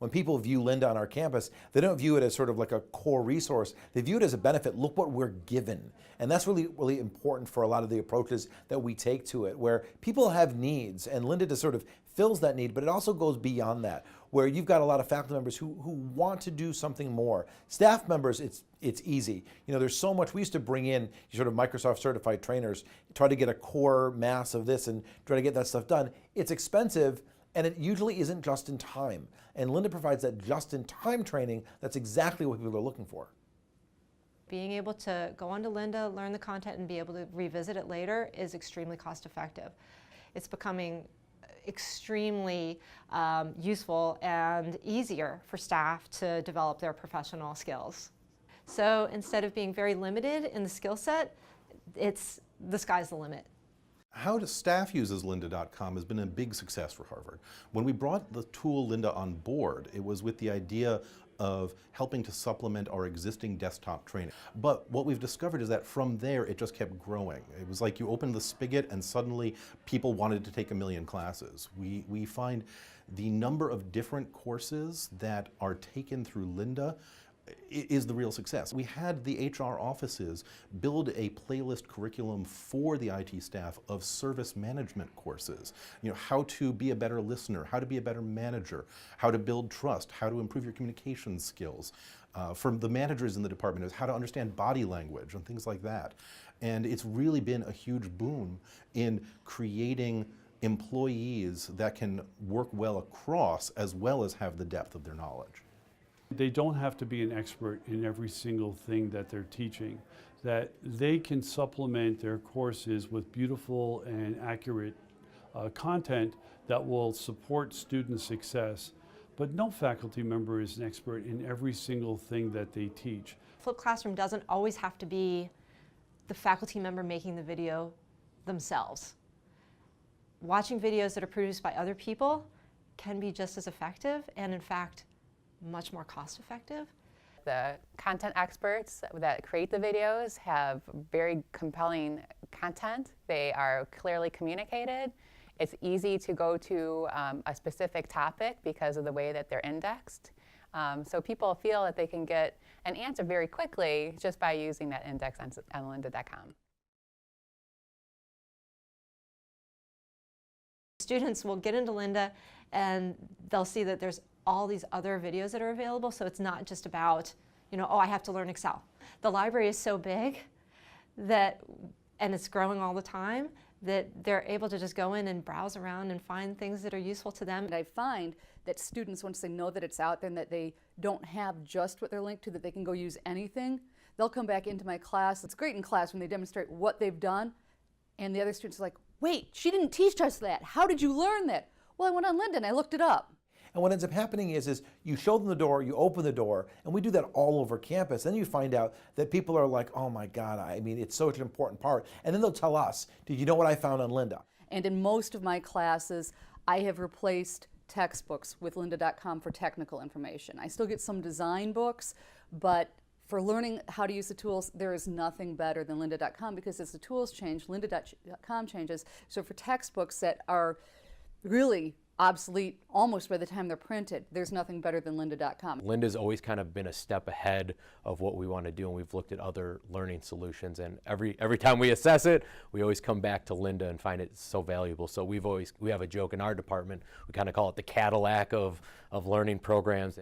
when people view Lynda on our campus, they don't view it as sort of like a core resource. They view it as a benefit. Look what we're given. And that's really, really important for a lot of the approaches that we take to it, where people have needs, and Lynda just sort of fills that need, but it also goes beyond that, where you've got a lot of faculty members who want to do something more. Staff members, it's easy. You know, there's so much. We used to bring in sort of Microsoft certified trainers, try to get a core mass of this and try to get that stuff done. It's expensive, and it usually isn't just in time. And Lynda provides that just in time training. That's exactly what people are looking for. Being able to go onto Lynda, learn the content, and be able to revisit it later is extremely cost effective. It's becoming extremely useful and easier for staff to develop their professional skills. So instead of being very limited in the skill set, the sky's the limit. How staff uses lynda.com has been a big success for Harvard. When we brought the tool Lynda on board, it was with the idea of helping to supplement our existing desktop training. But what we've discovered is that from there, it just kept growing. It was like you opened the spigot and suddenly people wanted to take 1 million classes. We find the number of different courses that are taken through Lynda is the real success. We had the HR offices build a playlist curriculum for the IT staff of service management courses. You know, how to be a better listener, how to be a better manager, how to build trust, how to improve your communication skills. From the managers in the department is how to understand body language and things like that. And it's really been a huge boom in creating employees that can work well across as well as have the depth of their knowledge. They don't have to be an expert in every single thing that they're teaching, that they can supplement their courses with beautiful and accurate content that will support student success. But no faculty member is an expert in every single thing that they teach. Flipped Classroom doesn't always have to be the faculty member making the video themselves. Watching videos that are produced by other people can be just as effective, and in fact, much more cost effective. The content experts that create the videos have very compelling content. They are clearly communicated. It's easy to go to a specific topic because of the way that they're indexed. So people feel that they can get an answer very quickly just by using that index on lynda.com. Students will get into Lynda and they'll see that there's all these other videos that are available, so it's not just about, you know, oh, I have to learn Excel. The library is so big that, and it's growing all the time, that they're able to just go in and browse around and find things that are useful to them. And I find that students, once they know that it's out there and that they don't have just what they're linked to, that they can go use anything, they'll come back into my class. It's great in class when they demonstrate what they've done, and the other students are like, wait, she didn't teach us that. How did you learn that? Well, I went on Lynda and I looked it up. And what ends up happening is you show them the door, you open the door, and we do that all over campus. Then you find out that people are like, oh my God, I mean, it's such an important part. And then they'll tell us, did you know what I found on Lynda? And in most of my classes, I have replaced textbooks with lynda.com for technical information. I still get some design books, but for learning how to use the tools, there is nothing better than lynda.com, because as the tools change, lynda.com changes. So for textbooks that are really obsolete almost by the time they're printed, there's nothing better than lynda.com. Lynda's always kind of been a step ahead of what we want to do, and we've looked at other learning solutions, and every time we assess it, we always come back to Lynda and find it so valuable. So we have a joke in our department, we kind of call it the Cadillac of learning programs.